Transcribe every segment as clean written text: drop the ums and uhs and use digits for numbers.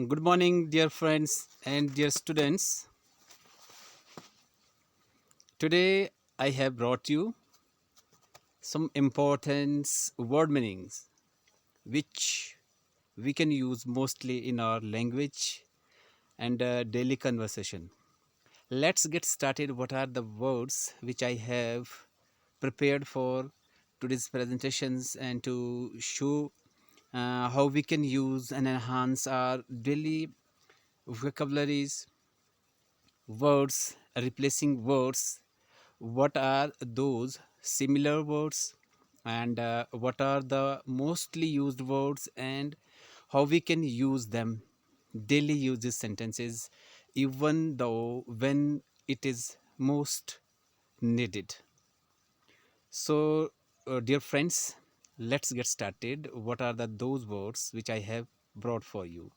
Good morning, dear friends and dear students. Today I have brought you some important word meanings which we can use mostly in our language and daily conversation. Let's get started. What are the words which I have prepared for today's presentations and to show how we can use and enhance our daily vocabularies, words, replacing words. What are those similar words, and what are the mostly used words, and how we can use them daily uses sentences, even though when it is most needed. So dear friends, let's get started. What are those words which I have brought for you?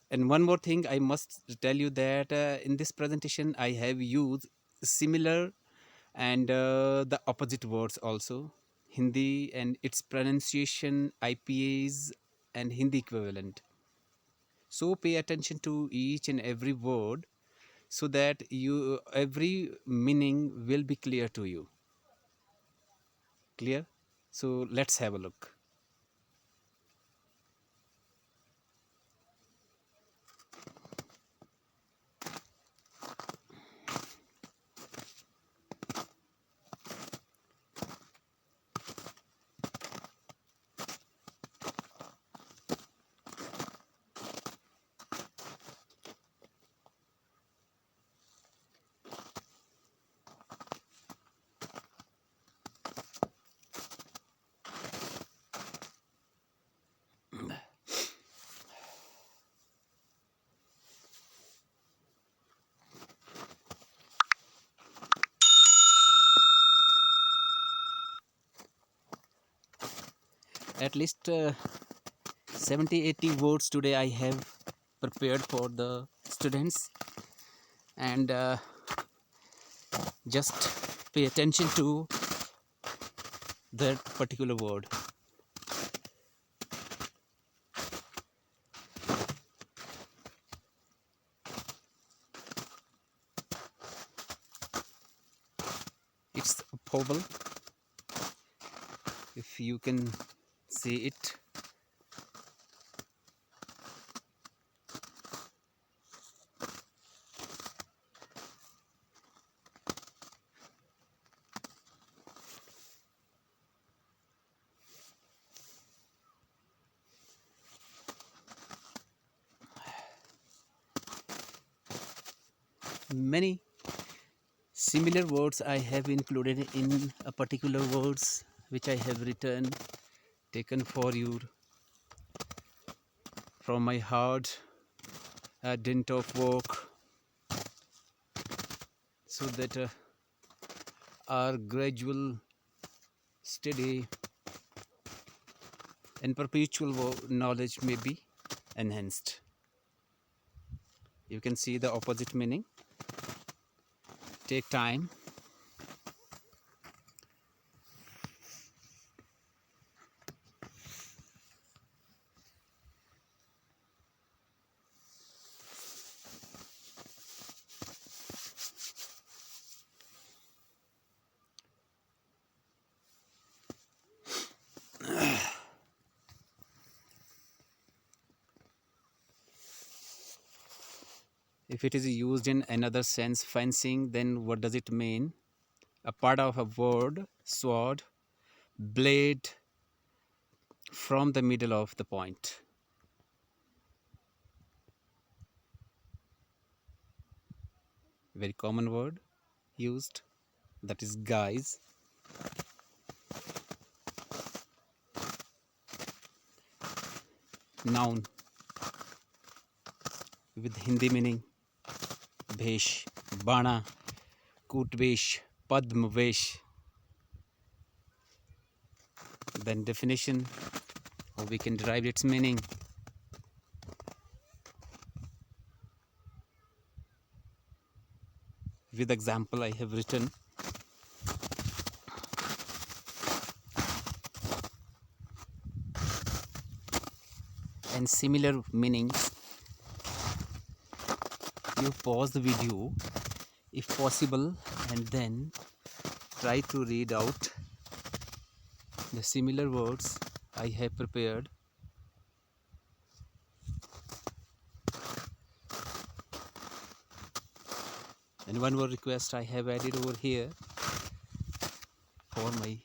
And one more thing I must tell you that in this presentation I have used similar and the opposite words also, Hindi and its pronunciation, IPAs and Hindi equivalent. So pay attention to each and every word so that you every meaning will be clear to you. Clear? So let's have a look. At least 70-80 words today I have prepared for the students, and just pay attention to that particular word. It's a vowel, if you can see it. Many similar words I have included in a particular words which I have written, taken for you from my heart, a dint of work, so that our gradual, steady and perpetual knowledge may be enhanced. You can see the opposite meaning. Take time. If it is used in another sense, fencing, then what does it mean? A part of a word, sword, blade from the middle of the point. Very common word used, that is guys. Noun with Hindi meaning, भेष, बाणा, कूटवेश, पद्मवेश. Then definition, or we can derive its meaning. With example I have written. and similar meanings, you pause the video if possible and then try to read out the similar words I have prepared. And one more request I have added over here for my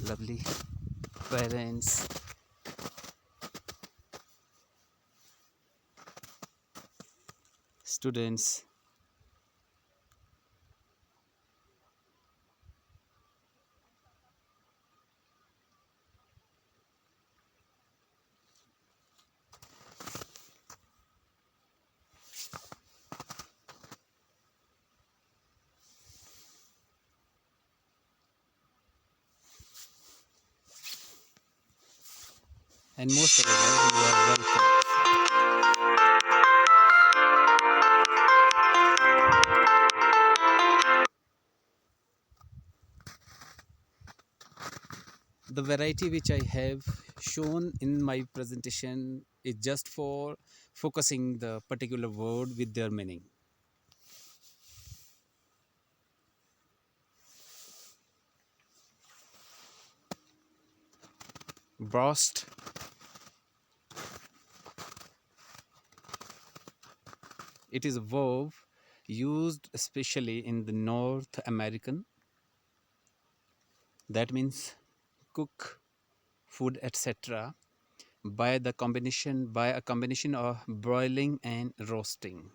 lovely parents, students. And most of all, you are welcome. The variety which I have shown in my presentation is just for focusing the particular word with their meaning. Burst, it is a verb used especially in the North American. That means cook food, etc. by a combination of broiling and roasting.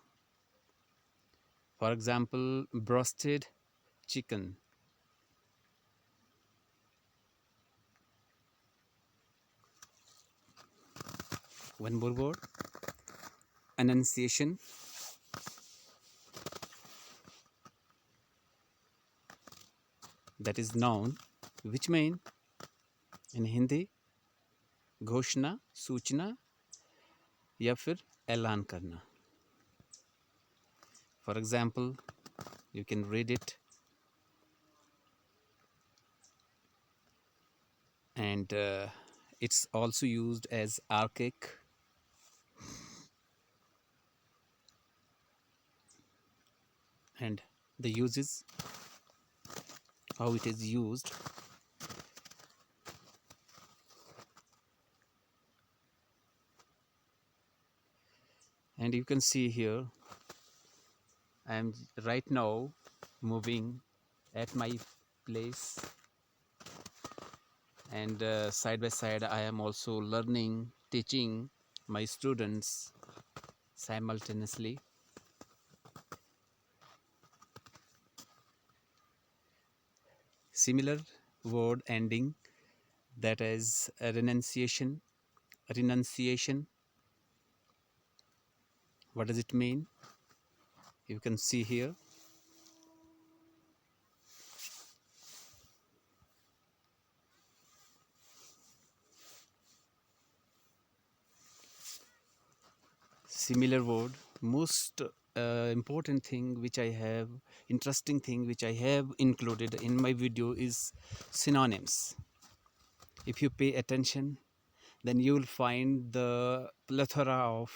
For example, roasted chicken. One more word, annunciation. That is noun, which mean in Hindi घोषणा, सूचना या फिर ऐलान करना. For example, you can read it. And it's also used as archaic. And the uses, how it is used. And you can see here, I am right now moving at my place, and side by side I am also learning, teaching my students simultaneously. Similar word ending, that is renunciation. Renunciation, what does it mean? You can see here. Similar word. Most important thing which I have, interesting thing which I have included in my video is synonyms. If you pay attention, then you will find the plethora of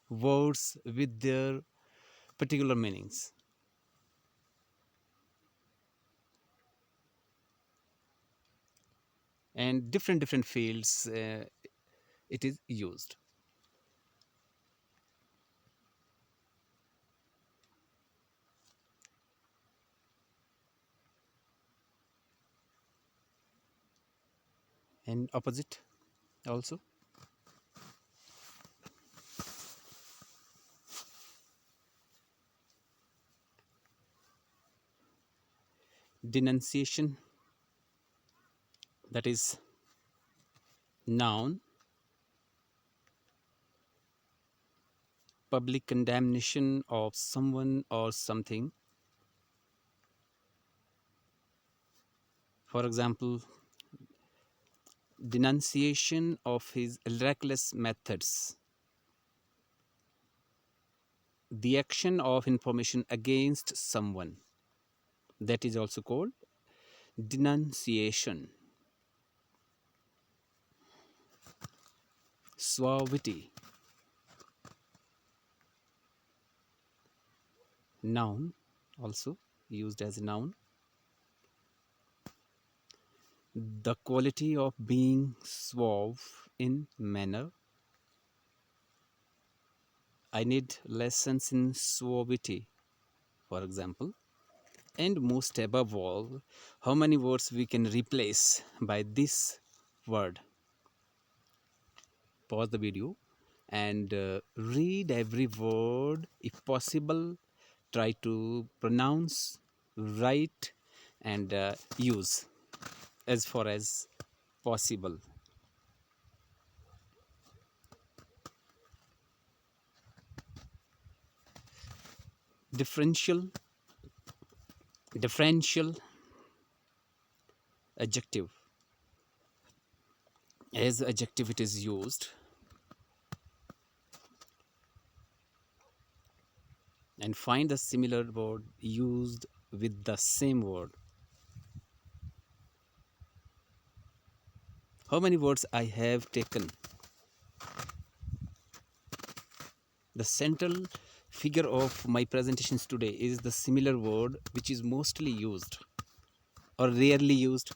words with their particular meanings. And different fields it is used. And opposite also. Denunciation, that is noun. Public condemnation of someone or something. For example, denunciation of his reckless methods. The action of information against someone, that is also called denunciation. suavity. Noun, also used as a noun. The quality of being suave in manner. I need lessons in suavity, for example. And most above all, how many words we can replace by this word. Pause the video and read every word. If possible, try to pronounce, write, and use as far as possible. Differential, differential adjective. As adjective it is used, and find the similar word used with the same word. How many words I have taken? The central figure of my presentations today is the similar word which is mostly used or rarely used.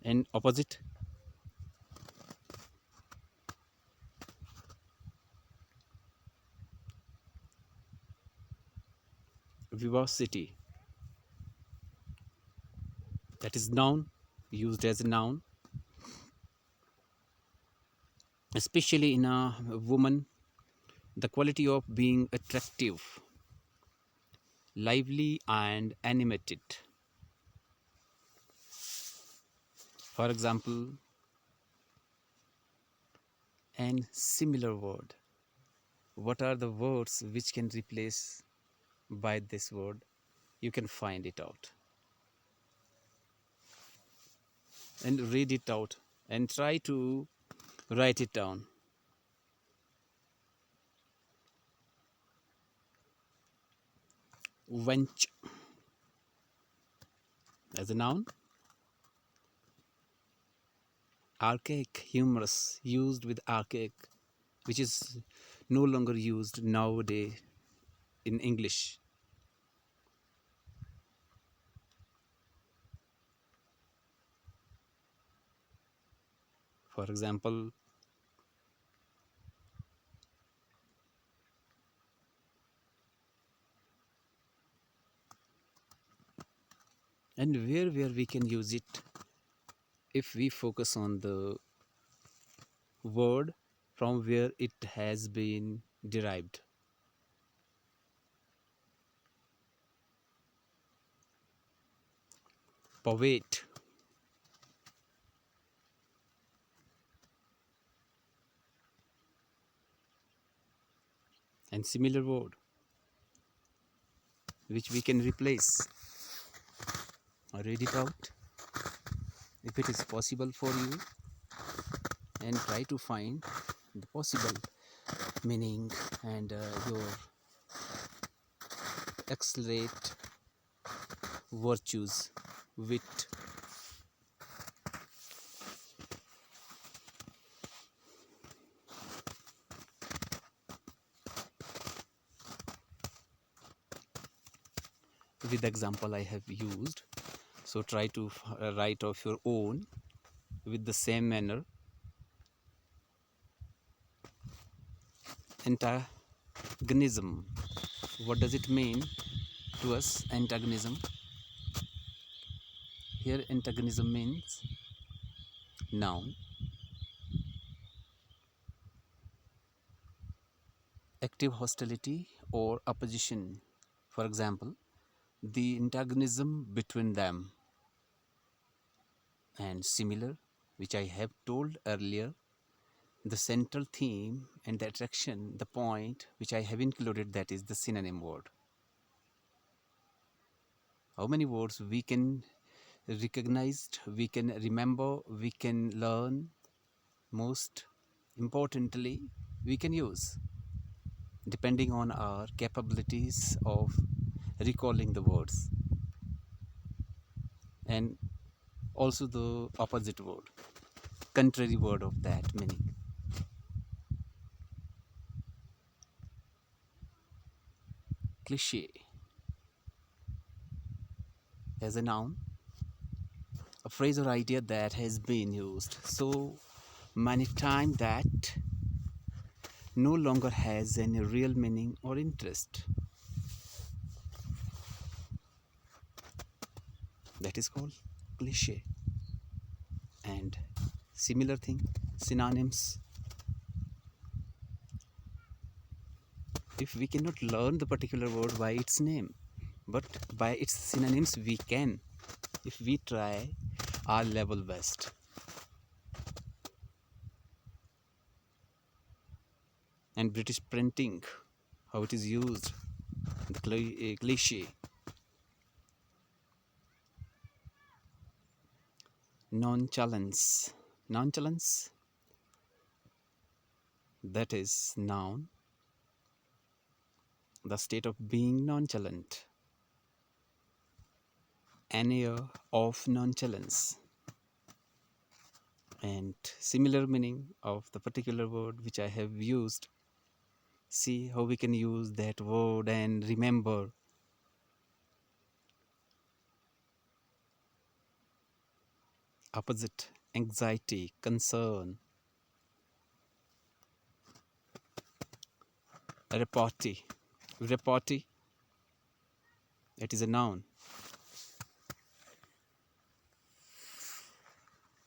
And opposite, vivacity. That is noun, used as a noun, especially in a woman. The quality of being attractive, lively, and animated. For example, and similar word. What are the words which can replace by this word? You can find it out and read it out and try to write it down. Wench as a noun. Archaic, humorous, used with archaic, which is no longer used nowadays in English. For example, and where we can use it if we focus on the word from where it has been derived. Poet, and similar word which we can replace. Read it out if it is possible for you and try to find the possible meaning and your accelerate virtues, wit. With example I have used, so try to write of your own with the same manner. Antagonism, what does it mean to us? Antagonism, here antagonism means noun, active hostility or opposition. For example, the antagonism between them. And similar, which I have told earlier, the central theme and the attraction, the point which I have included, that is the synonym word. How many words we can recognize, we can remember, we can learn, most importantly we can use, depending on our capabilities of recalling the words. and also the opposite word, contrary word of that meaning. Cliche as a noun, a phrase or idea that has been used so many times that no longer has any real meaning or interest. That is called cliche. And similar thing, synonyms. If we cannot learn the particular word by its name, but by its synonyms we can, if we try our level best. And British printing, how it is used, the cliche. Nonchalance. Nonchalance, that is noun, the state of being nonchalant. An air of nonchalance. And similar meaning of the particular word which I have used. See how we can use that word and remember. Opposite, anxiety, concern. Repartee. Repartee, it is a noun.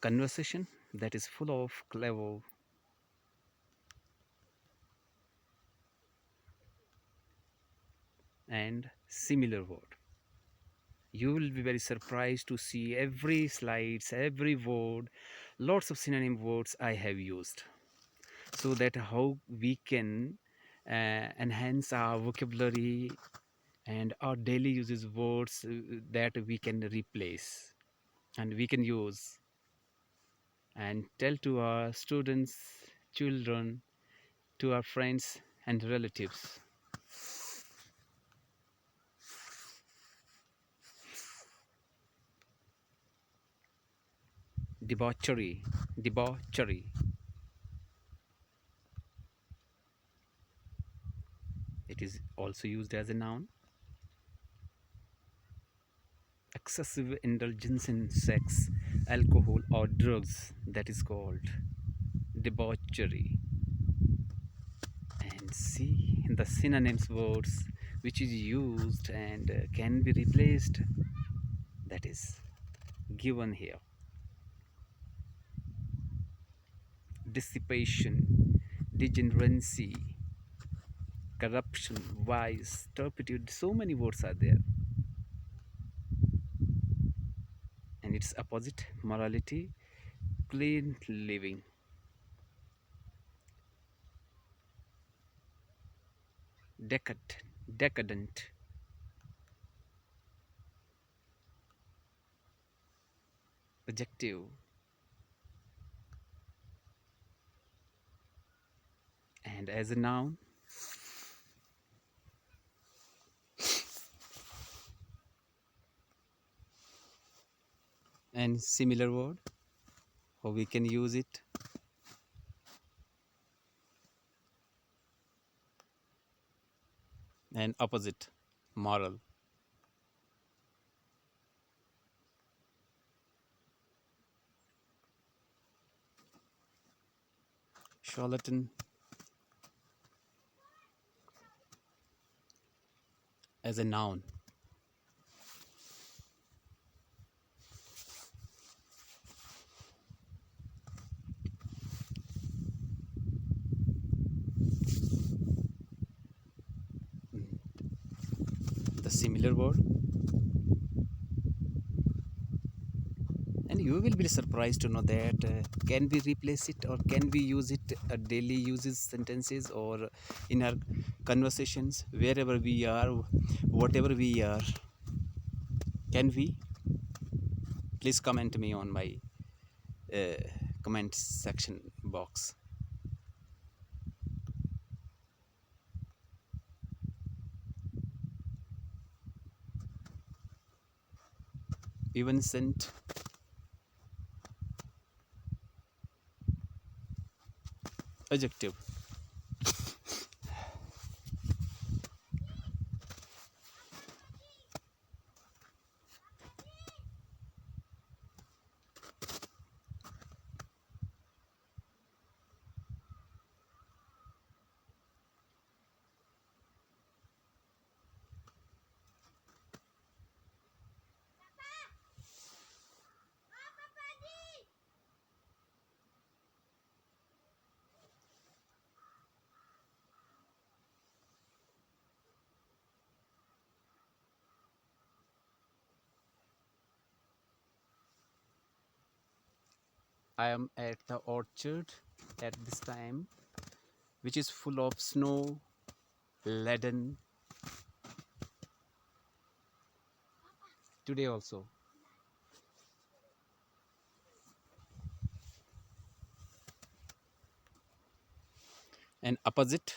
Conversation that is full of clever and similar word. You will be very surprised to see every slides, every word, lots of synonym words I have used, so that how we can enhance our vocabulary and our daily uses words that we can replace and we can use and tell to our students, children, to our friends and relatives. Debauchery. Debauchery, it is also used as a noun. Excessive indulgence in sex, alcohol, or drugs, that is called debauchery. And see the synonyms words which is used and can be replaced, that is given here. Dissipation, degeneracy, corruption, vice, turpitude, so many words are there. And its opposite, morality, clean living. Decadent, adjective, and as a noun, and similar word, how we can use it. And opposite, moral. Charlatan, as a noun. The similar word. And you will be surprised to know that can we replace it or can we use it daily uses sentences or in our conversations wherever we are, whatever we are. Can we? Please comment me on my uh, comment section box. evanescent, adjective. I am at the orchard at this time, which is full of snow, laden today also. And opposite,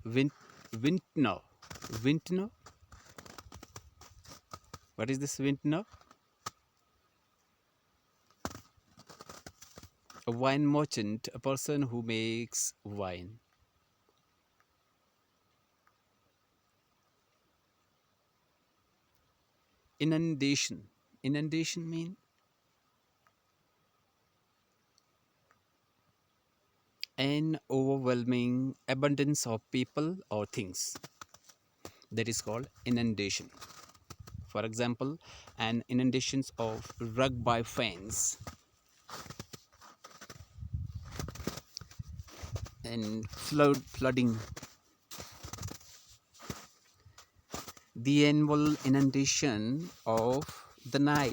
wind, vintner. Vintner. What is this vintner? A wine merchant, a person who makes wine. Inundation. Inundation mean an overwhelming abundance of people or things. That is called inundation. For example, an inundation of rugby fans and flooding. The annual inundation of the Nile.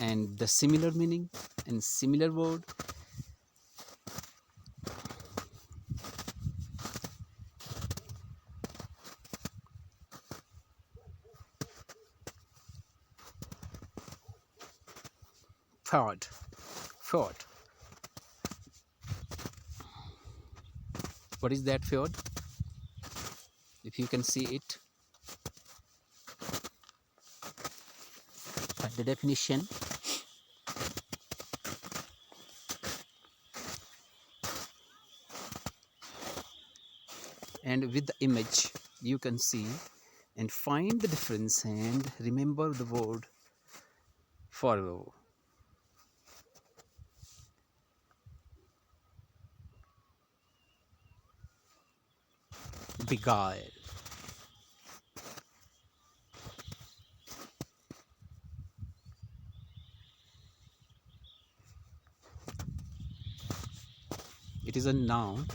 And the similar meaning and similar word, third. Fjord. What is that fjord? If you can see it, the definition. And with the image, you can see and find the difference and remember the word forever. Beguile. It is a noun.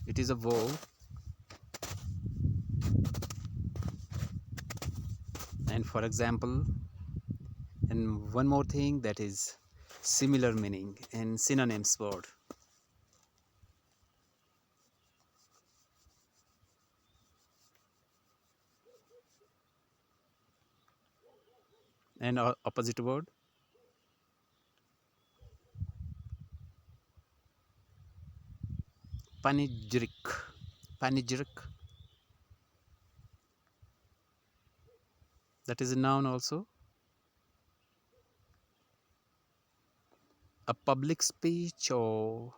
It is a verb. And for example, and one more thing, that is similar meaning and synonyms word. And opposite word, panegyric. Panegyric. That is a noun also. A public speech or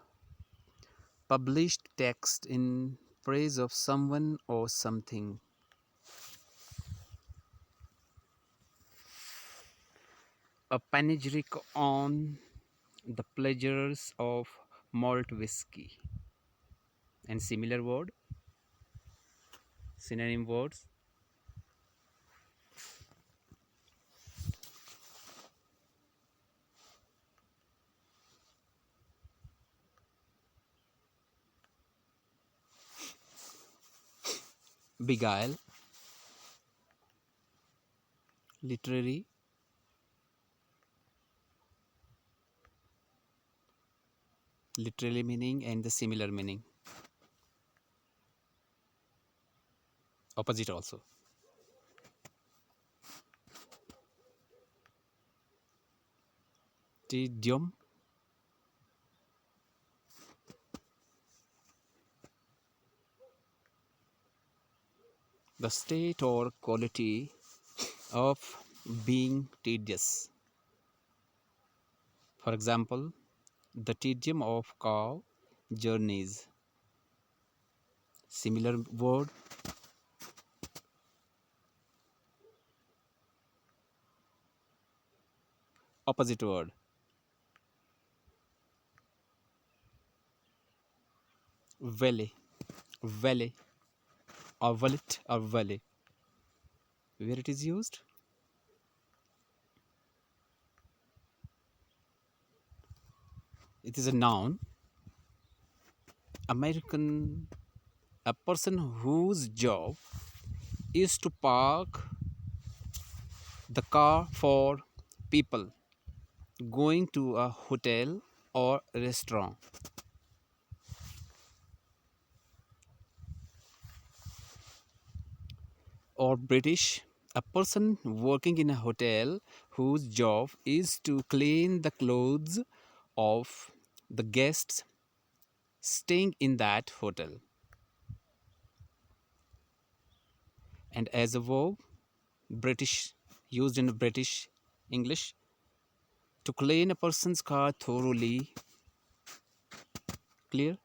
published text in praise of someone or something. A panegyric on the pleasures of malt whiskey. And similar word, synonym words, beguile, literary, literally meaning and the similar meaning. Opposite also. Tedium, the state or quality of being tedious. For example, the tedium of car journeys. Similar word, opposite word, valley, valley, or wallet, or valley. Where it is used? It is a noun. American, a person whose job is to park the car for people going to a hotel or restaurant. Or British, a person working in a hotel whose job is to clean the clothes of the guests staying in that hotel. And as a verb, British, used in British English, to clean a person's car thoroughly. Clear?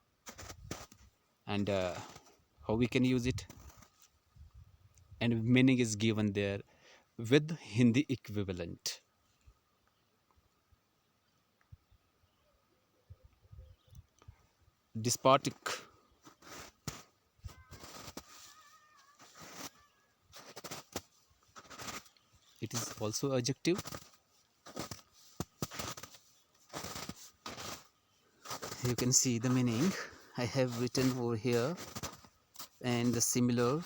And how we can use it? And meaning is given there with Hindi equivalent. Despotic, it is also adjective. You can see the meaning I have written over here, and the similar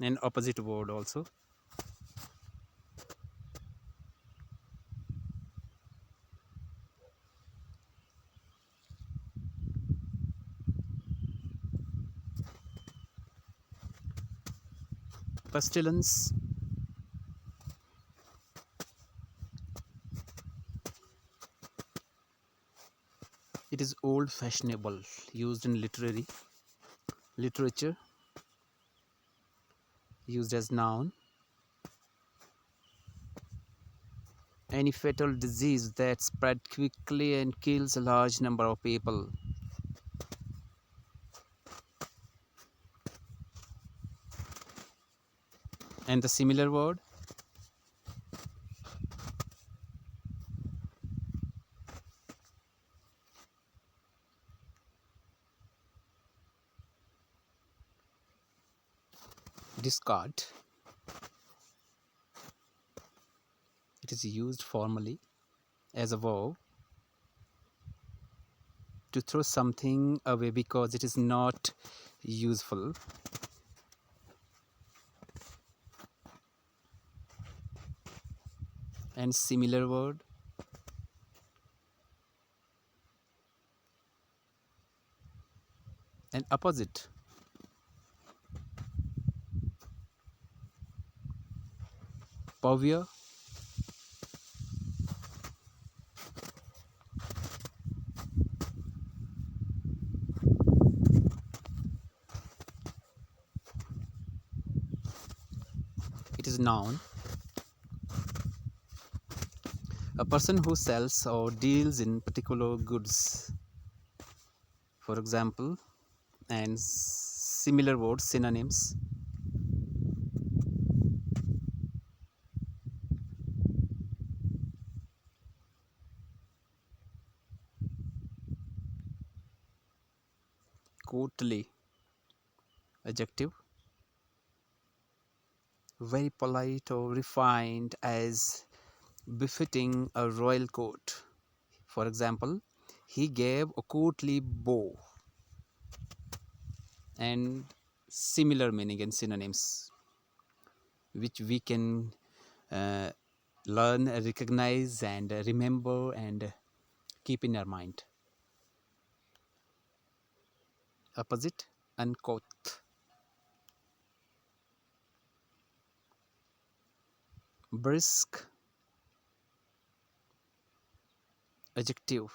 and opposite word also. Pestilence, it is old fashionable, used in literature, used as noun. Any fatal disease that spread quickly and kills a large number of people. And the similar word, discard, it is used formally as a verb to throw something away because it is not useful. And similar word, and opposite, povia, it is noun. A person who sells or deals in particular goods. For example, and similar words, synonyms, courtly, adjective, very polite or refined as befitting a royal court. For example, he gave a courtly bow, and similar meaning and synonyms which we can uh, learn, recognize, and remember and keep in our mind. Opposite, uncouth, brisk, Adjective.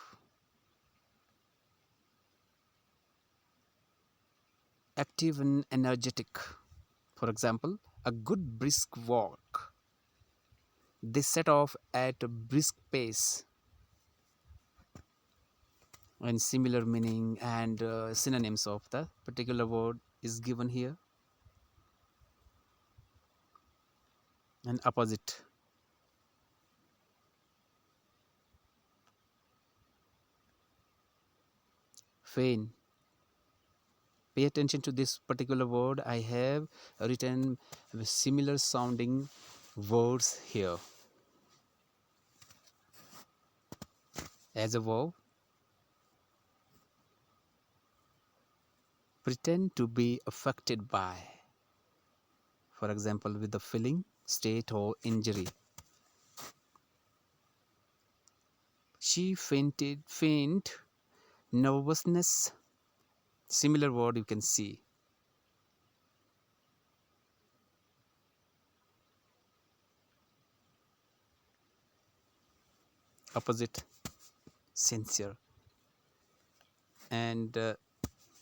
Active and energetic. For example, a good brisk walk. They set off at a brisk pace. And similar meaning and synonyms of the particular word is given here. And opposite. Feign. Pay attention to this particular word. I have written similar sounding words here. As a verb, pretend to be affected by, for example, with the feeling, state, or injury. She feigned nervousness. Similar word you can see. Opposite, sincere. And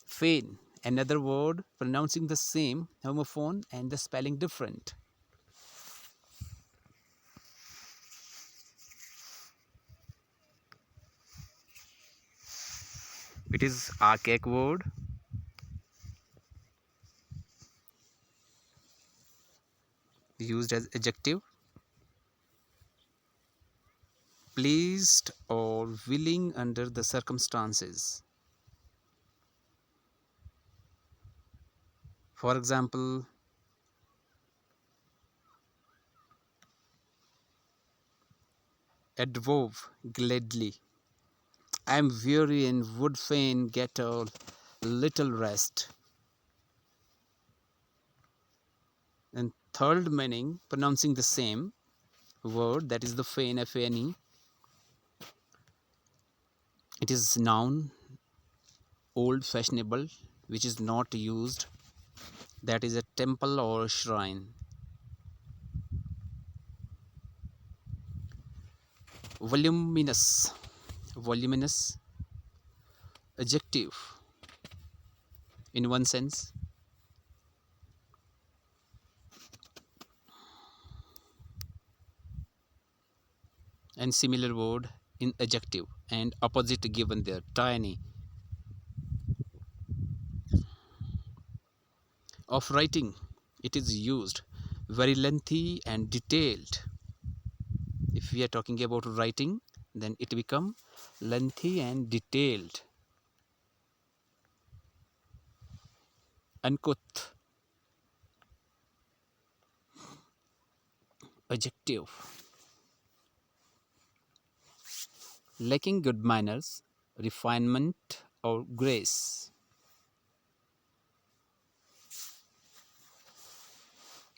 feign, another word pronouncing the same homophone and the spelling different. It is archaic word. Used as adjective. Pleased or willing under the circumstances. For example, advove gladly. I am weary and would fain get a little rest. And third meaning, pronouncing the same word, that is the feign, F-A-N-E. It is noun, old fashionable, which is not used. That is a temple or shrine. Voluminous. Voluminous. Adjective. In one sense. And similar word in adjective and opposite given there, tiny. Of writing, it is used, very lengthy and detailed. If we are talking about writing, then it become lengthy and detailed. Uncouth. Adjective. Lacking good manners, refinement, or grace.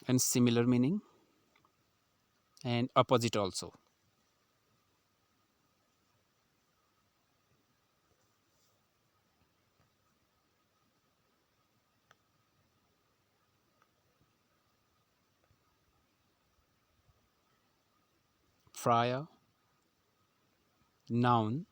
And similar meaning and opposite also. Friar. Noun.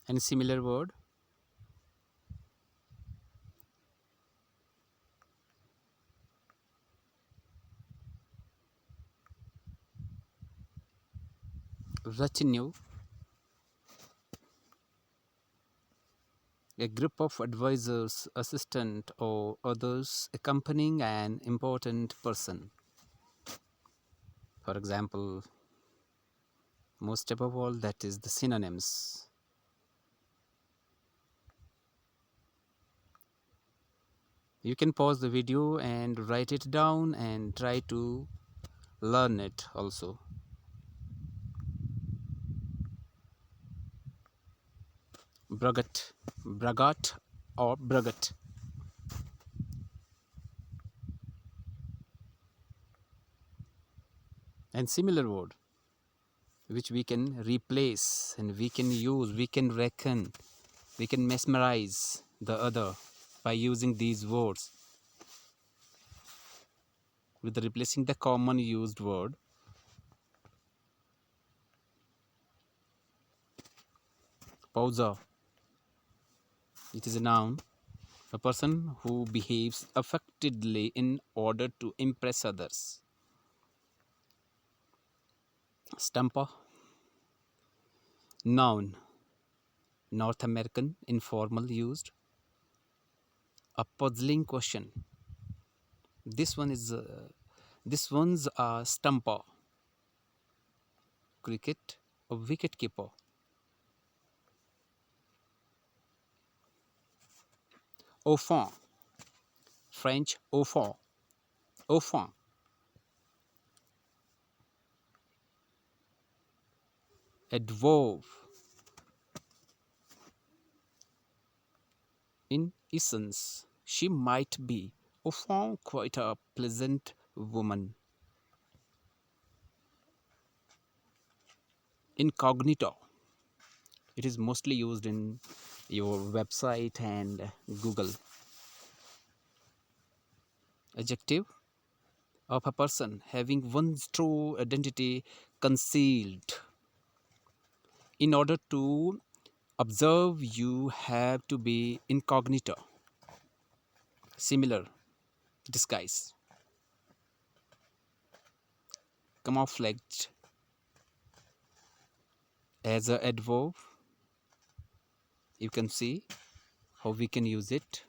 And similar word. Retinue. A group of advisors, assistant, or others accompanying an important person. For example, most above all, that is the synonyms. You can pause the video and write it down and try to learn it also. Braggart, braggart or braggart. And similar word which we can replace and we can use, we can reckon, we can mesmerize the other. by using these words with replacing the common used word. Poser. It is a noun. A person who behaves affectedly in order to impress others. Stumper. Noun. North American, informal, used. A puzzling question. This one's a stumper. Cricket, a wicket keeper. Enfant. French enfant. Enfant. A dwarf. In essence, she might be enfant quite a pleasant woman. Incognito. It is mostly used in your website and Google. Adjective of a person having one's true identity concealed. In order to observe, you have to be incognito. Similar, disguise. Camouflaged. As a adverb, you can see how we can use it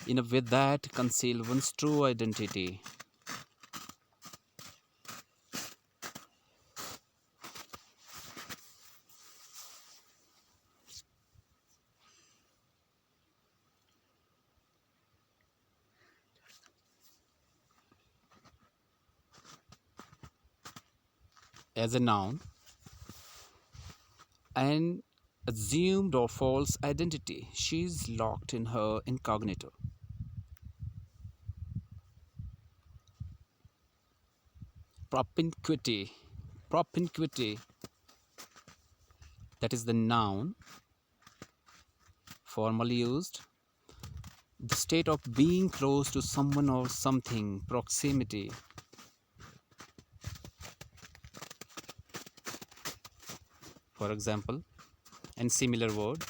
in a way that conceal one's true identity. As a noun, an assumed or false identity. She is locked in her incognito. Propinquity. Propinquity. That is the noun, formally used. The state of being close to someone or something. Proximity. For example, and similar word.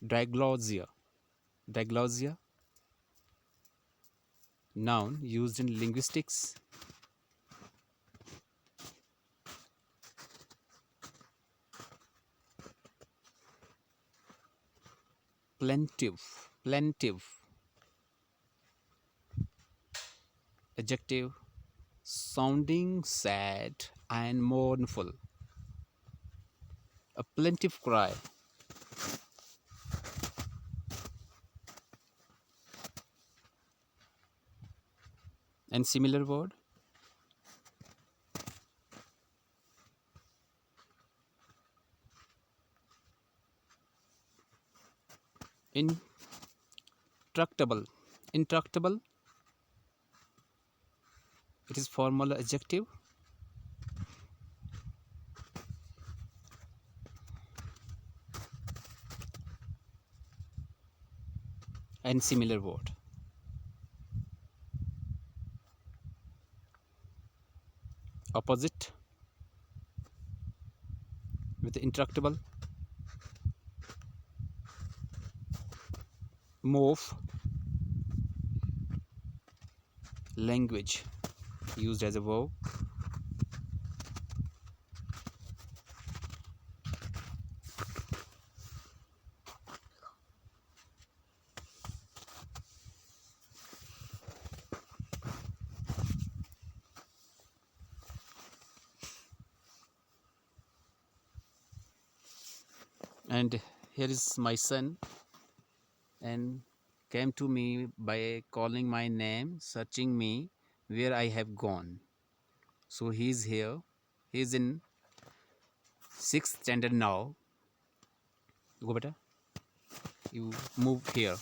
Diglossia. Diglossia. Noun used in linguistics. Plaintive. Plaintive. Adjective. Sounding sad and mournful. A plaintive cry. And similar word. Intractable. Intractable. It is formal adjective. And similar word. Opposite with intractable. Move. Language used as a verb. And here is my son, and came to me by calling my name, searching me where I have gone. So he's here. He's in 6th standard now. Go beta. You move here.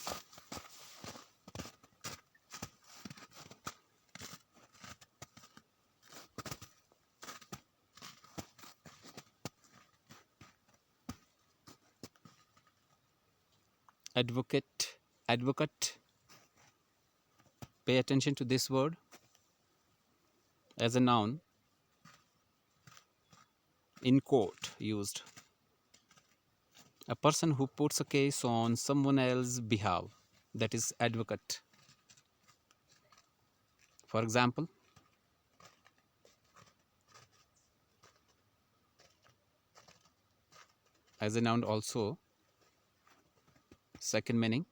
Advocate, advocate. Pay attention to this word as a noun in court used. A person who puts a case on someone else's behalf, that is advocate. For example, as a noun also, second meaning,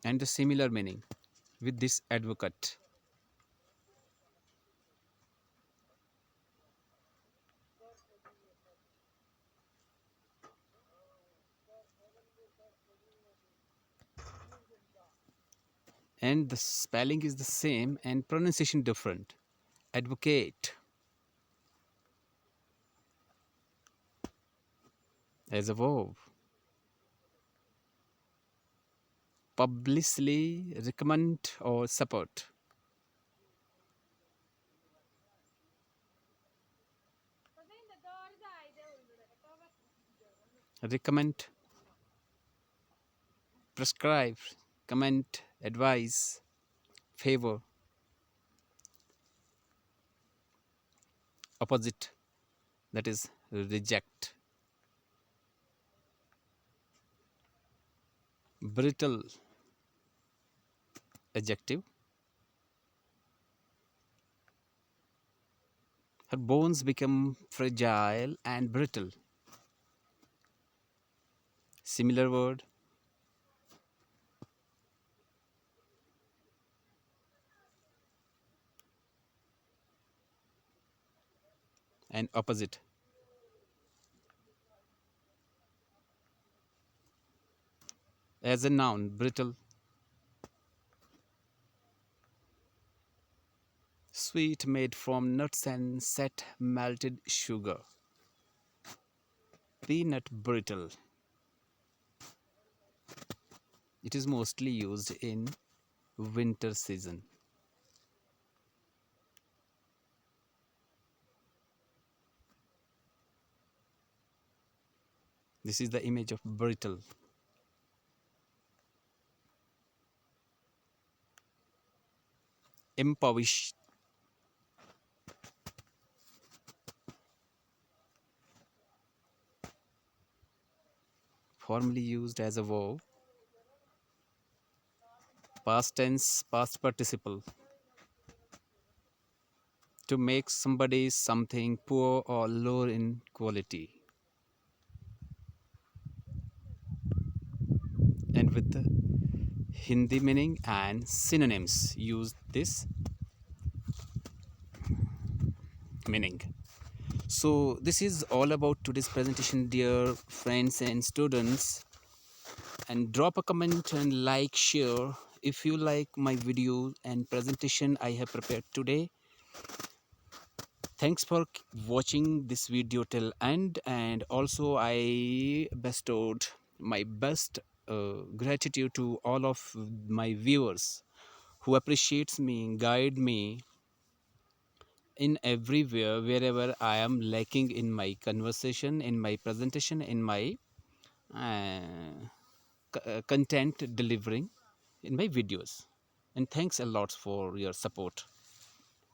and the similar meaning with this advocate. And the spelling is the same and pronunciation different. Advocate as a verb. Publicly recommend or support. Recommend, prescribe, comment, advise, favor. Opposite, that is reject. Brittle, adjective. Her bones become fragile and brittle. Similar word. And opposite. As a noun, brittle. Sweet made from nuts and set melted sugar. Peanut brittle. It is mostly used in winter season. This is the image of brittle. Impoverished. Formerly used as a verb. Past tense, past participle. To make somebody something poor or lower in quality. And with the Hindi meaning and synonyms, use this meaning. So this is all about today's presentation, dear friends and students. And drop a comment and like, share if you like my video and presentation I have prepared today. Thanks for watching this video till end, and also I bestowed my best gratitude to all of my viewers who appreciates me, guide me in everywhere wherever I am lacking in my conversation, in my presentation, in my uh, content delivering in my videos. And thanks a lot for your support.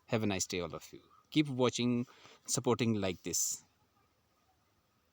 Have a nice day, all of you. Keep watching, supporting like this.